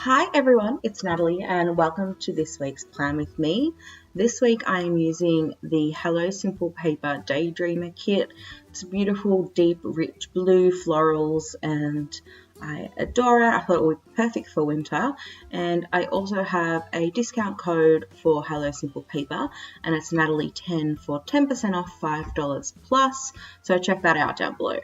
Hi everyone, it's Natalie and welcome to this week's Plan With Me. This week I am using the Hello Simple Paper Daydreamer kit. It's beautiful, deep, rich blue florals and I adore it. I thought it would be perfect for winter. And I also have a discount code for Hello Simple Paper and it's Natalie10 for 10% off $5 plus. So check that out down below.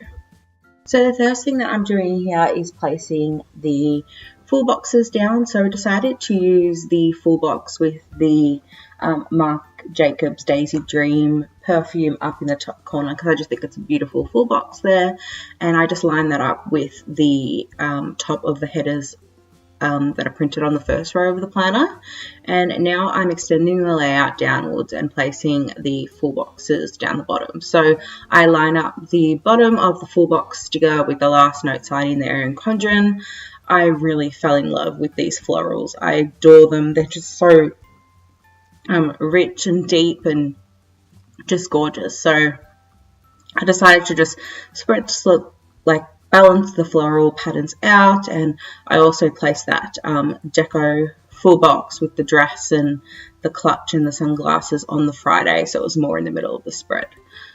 So the first thing that I'm doing here is placing the full boxes down. So I decided to use the full box with the Marc Jacobs Daisy Dream perfume up in the top corner because I just think it's a beautiful full box there. And I just line that up with the top of the headers that are printed on the first row of the planner. And now I'm extending the layout downwards and placing the full boxes down the bottom. So I line up the bottom of the full box sticker with the last note sign in there in Conjurin. I really fell in love with these florals. I adore them. They're just so rich and deep and just gorgeous. So I decided to just balance the floral patterns out, and I also placed that deco full box with the dress and the clutch and the sunglasses on the Friday, so it was more in the middle of the spread.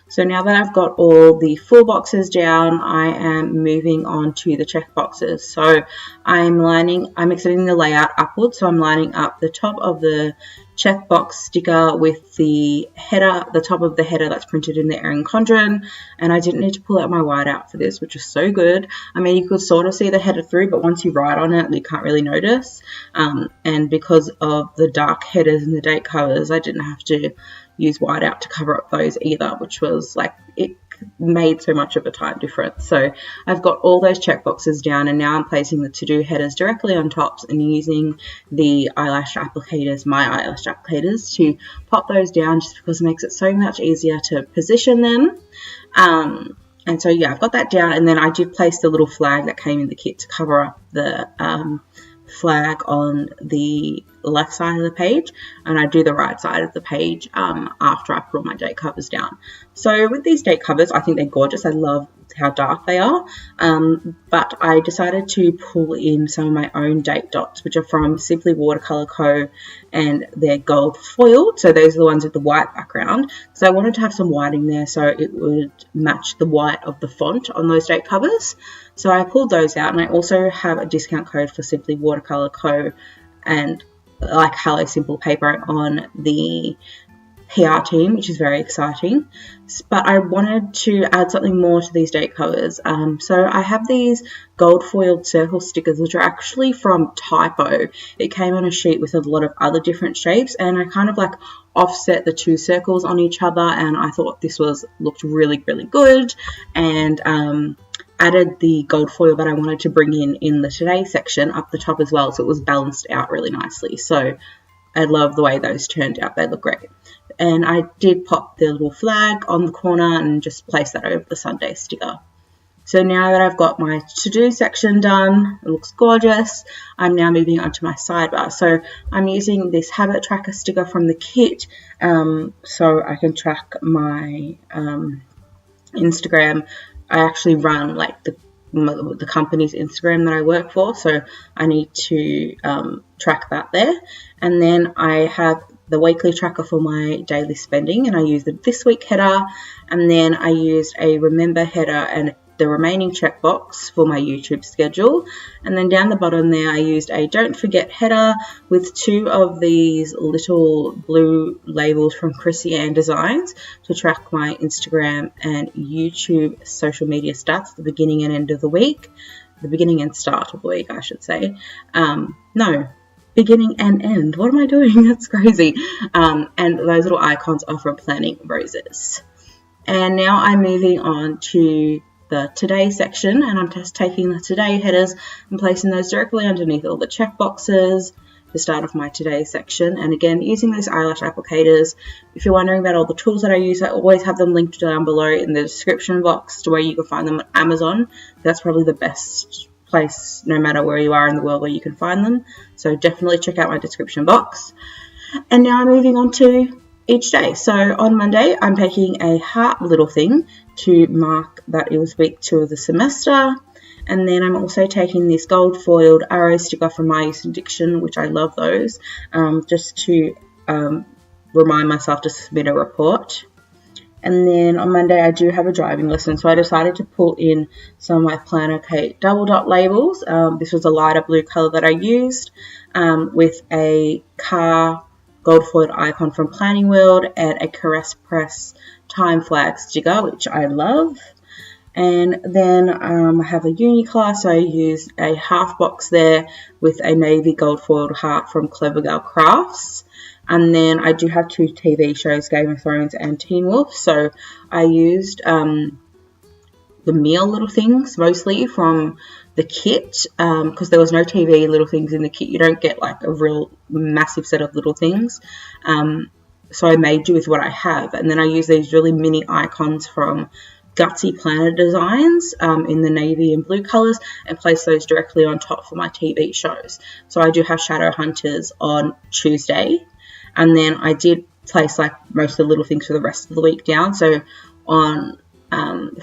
So now that I've got all the full boxes down, I am moving on to the check boxes. So I'm extending the layout upwards, so I'm lining up the top of the checkbox sticker with the header, the top of the header that's printed in there in Conjurin, and I didn't need to pull out my whiteout for this, which is so good. I mean, you could sort of see the header through, but once you write on it, you can't really notice. And because of the dark headers and the date covers, I didn't have to use whiteout to cover up those either, which was like, it made so much of a time difference. So I've got all those checkboxes down, and now I'm placing the to-do headers directly on tops and using the eyelash applicators, my eyelash applicators, to pop those down just because it makes it so much easier to position them. And so yeah, I've got that down, and then I did place the little flag that came in the kit to cover up the flag on the left side of the page, and I do the right side of the page after I put all my date covers down. So with these date covers, I think they're gorgeous. I love how dark they are, but I decided to pull in some of my own date dots, which are from Simply Watercolor Co, and they're gold foiled, so those are the ones with the white background, so I wanted to have some white in there so it would match the white of the font on those date covers. So I pulled those out, and I also have a discount code for Simply Watercolor Co and like Hello Simple Paper on the PR team, which is very exciting. But I wanted to add something more to these date covers. So I have these gold foiled circle stickers, which are actually from Typo. It came on a sheet with a lot of other different shapes, and I kind of like offset the two circles on each other, and I thought this looked really, really good, and added the gold foil that I wanted to bring in the Today section up the top as well, so it was balanced out really nicely. So I love the way those turned out. They look great. And I did pop the little flag on the corner and just place that over the Sunday sticker. So now that I've got my to-do section done, it looks gorgeous, I'm now moving on to my sidebar. So I'm using this habit tracker sticker from the kit so I can track my Instagram. I actually run like the company's Instagram that I work for, so I need to track that there. And then I have the weekly tracker for my daily spending, and I use the this week header, and then I used a remember header and the remaining checkbox for my YouTube schedule. And then down the bottom there I used a don't forget header with two of these little blue labels from Chrissy Ann Designs to track my Instagram and YouTube social media stats at the beginning and end of the week. The beginning and start of the week, I should say. Beginning and end. What am I doing? That's crazy. And those little icons are from Planning Roses. And now I'm moving on to the Today section, and I'm just taking the Today headers and placing those directly underneath all the check boxes to start off my Today section. And again, using those eyelash applicators. If you're wondering about all the tools that I use, I always have them linked down below in the description box to where you can find them on Amazon. That's probably the best place, no matter where you are in the world, where you can find them. So definitely check out my description box. And now I'm moving on to each day. So on Monday, I'm taking a heart little thing to mark that it was week 2 of the semester. And then I'm also taking this gold foiled arrow sticker from My Use Addiction, which I love those, just to remind myself to submit a report. And then on Monday I do have a driving lesson, so I decided to pull in some of my Planner Kate double dot labels. This was a lighter blue colour that I used, with a car gold foiled icon from Planning World and a Caress Press time flag sticker, which I love. And then I have a uni class, so I used a half box there with a navy gold foiled heart from Clever Girl Crafts. And then I do have 2 TV shows, Game of Thrones and Teen Wolf. So I used the meal little things mostly from the kit, because there was no TV little things in the kit. You don't get like a real massive set of little things. So I made do with what I have. And then I use these really mini icons from Gutsy Planner Designs in the navy and blue colours, and place those directly on top for my TV shows. So I do have Shadow Hunters on Tuesday. And then I did place like most of the little things for the rest of the week down. So on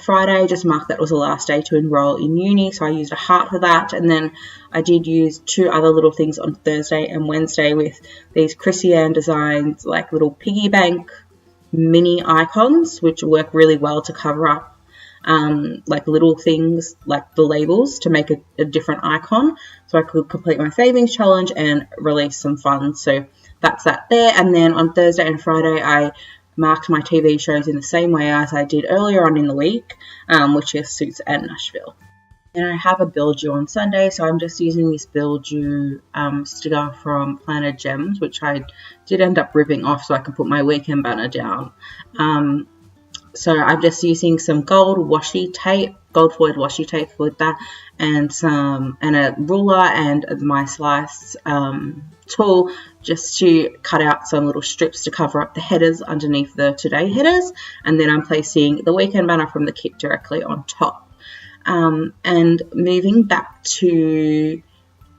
Friday, just marked that was the last day to enroll in uni. So I used a heart for that. And then I did use 2 other little things on Thursday and Wednesday with these Chrissy Ann Designs, like little piggy bank mini icons, which work really well to cover up like little things like the labels to make a different icon. So I could complete my savings challenge and release some funds. So that's that there. And then on Thursday and Friday, I marked my TV shows in the same way as I did earlier on in the week, which is Suits and Nashville. And I have a bill due on Sunday, so I'm just using this bill due sticker from Planner Gems, which I did end up ripping off so I can put my weekend banner down. So I'm just using some gold washi tape, gold foiled washi tape with that, and a ruler and my slice tool just to cut out some little strips to cover up the headers underneath the today headers. And then I'm placing the weekend banner from the kit directly on top. And moving back to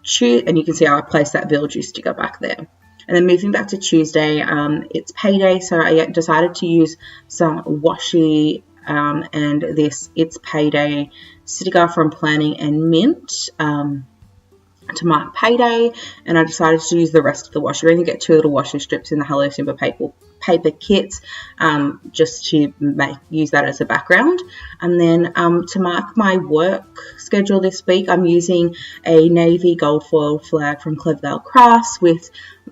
Tuesday, and you can see how I placed that bill due sticker back there. And then moving back to Tuesday, it's payday, so I decided to use some washi and this It's Payday sticker from Planning and Mint to mark payday. And I decided to use the rest of the washi. We only get 2 little washi strips in the Hello Simple paper kits, just to use that as a background. And then to mark my work schedule this week, I'm using a navy gold foil flag from Clever Girl Crafts with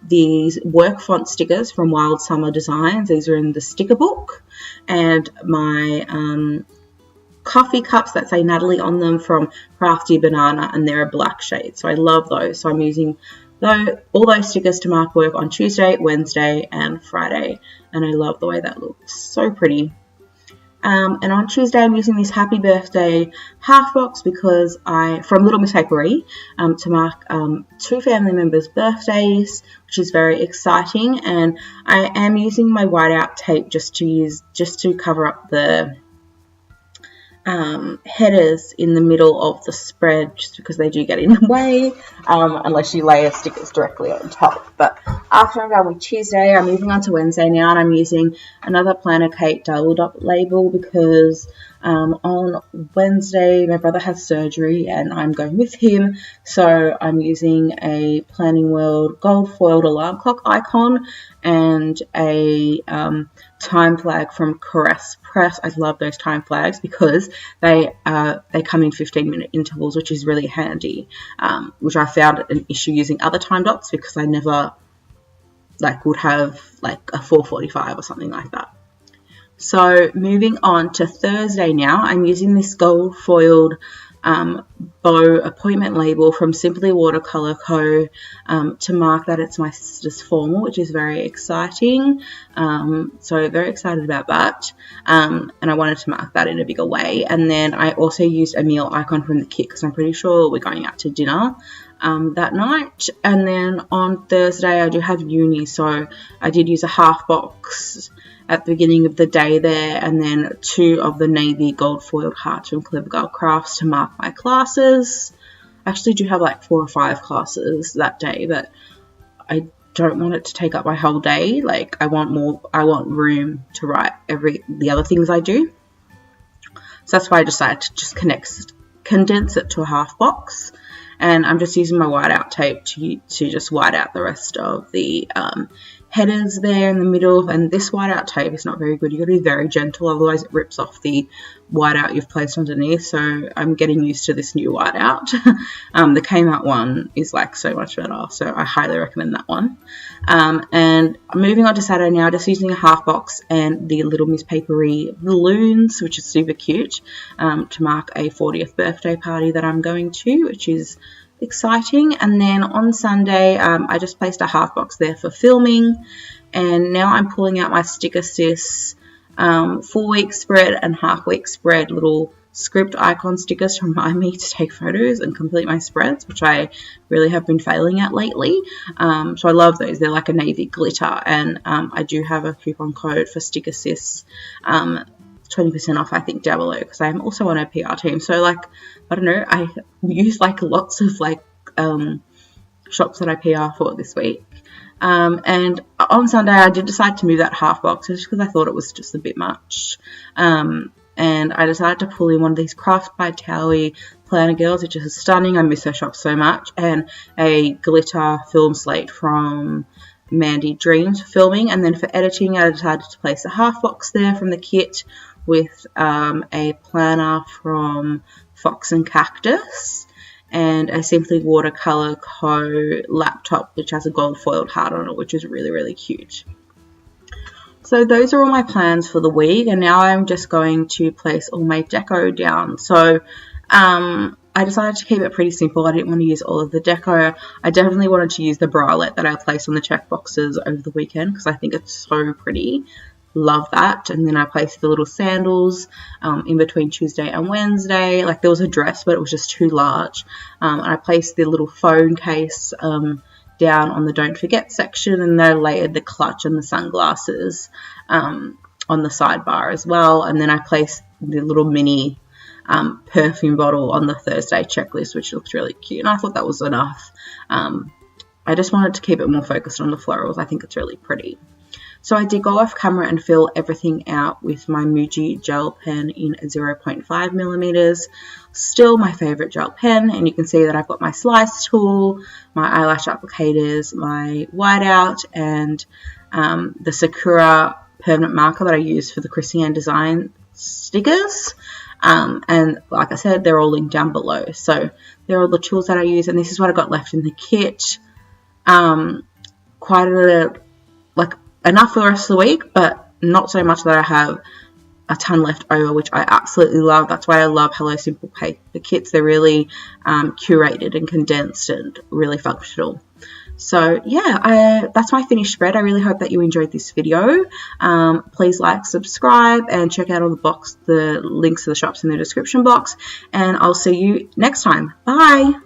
these work font stickers from Wild Summer Designs. These are in the sticker book. And my coffee cups that say Natalie on them from Crafty Banana, and they're a black shade. So I love those. So I'm using all those stickers to mark work on Tuesday, Wednesday and Friday, and I love the way that looks. So pretty. And on Tuesday I'm using this happy birthday half box because from Little Miss Papery, to mark 2 family members' birthdays, which is very exciting. And I am using my whiteout tape just to cover up the headers in the middle of the spread, just because they do get in the way, unless you layer stickers directly on top. But after I'm done with Tuesday, I'm moving on to Wednesday now, and I'm using another Planner Kate double dot label because on Wednesday my brother has surgery and I'm going with him, so I'm using a Planning World gold foiled alarm clock icon and a time flag from Caress Press. I love those time flags because they come in 15-minute intervals, which is really handy, which I found an issue using other time dots because I never would have like a 4:45 or something like that. So moving on to Thursday now, I'm using this gold foiled bow appointment label from Simply Watercolor Co. To mark that it's my sister's formal, which is very exciting. So very excited about that. And I wanted to mark that in a bigger way. And then I also used a meal icon from the kit because I'm pretty sure we're going out to dinner that night. And then on Thursday I do have uni, so I did use a half box at the beginning of the day there, and then 2 of the navy gold foiled hearts from Clever Girl Crafts to mark my classes. I actually do have like 4 or 5 classes that day, but I don't want it to take up my whole day. Like I want room to write the other things I do. So that's why I decided to just condense it to a half box, and I'm just using my whiteout tape to just white out the rest of the headers there in the middle. And this whiteout tape is not very good. You've got to be very gentle, otherwise it rips off the whiteout you've placed underneath. So I'm getting used to this new whiteout. The Kmart one is like so much better, so I highly recommend that one. And moving on to Saturday now, just using a half box and the little Miss Papery balloons, which is super cute, to mark a 40th birthday party that I'm going to, which is exciting. And then on Sunday, I just placed a half box there for filming, and now I'm pulling out my Sticker Sis 4-week spread and half-week spread little script icon stickers to remind me to take photos and complete my spreads, which I really have been failing at lately. So I love those. They're like a navy glitter, and I do have a coupon code for Sticker Sis, 20% off, I think, down below, because I'm also on a PR team. So like, I don't know, I use like lots of like shops that I PR for this week. And on Sunday I did decide to move that half box just because I thought it was just a bit much. And I decided to pull in one of these Craft by Towie planner girls, which is stunning. I miss her shop so much. And a glitter film slate from Mandy Dreams for filming. And then for editing, I decided to place a half box there from the kit with a planner from Fox and Cactus, and a Simply Watercolor Co. laptop, which has a gold foiled heart on it, which is really, really cute. So those are all my plans for the week, and now I'm just going to place all my deco down. So I decided to keep it pretty simple. I didn't want to use all of the deco. I definitely wanted to use the bralette that I placed on the check boxes over the weekend because I think it's so pretty. Love that. And then I placed the little sandals in between Tuesday and Wednesday. Like, there was a dress, but it was just too large. And I placed the little phone case down on the don't forget section, and then I layered the clutch and the sunglasses on the sidebar as well. And then I placed the little mini perfume bottle on the Thursday checklist, which looks really cute, and I thought that was enough. I just wanted to keep it more focused on the florals. I think it's really pretty. So I did go off camera and fill everything out with my Muji gel pen in 0.5 millimeters. Still my favorite gel pen, and you can see that I've got my slice tool, my eyelash applicators, my whiteout, and the Sakura permanent marker that I use for the Chrissy-Anne design stickers. And like I said, they're all linked down below. So they're all the tools that I use, and this is what I got left in the kit. Enough for the rest of the week, but not so much that I have a ton left over, which I absolutely love. That's why I love Hello Simple Paper kits. They're really curated and condensed and really functional. So yeah, that's my finished spread. I really hope that you enjoyed this video. Please like, subscribe, and check out on the links to the shops in the description box, and I'll see you next time. Bye.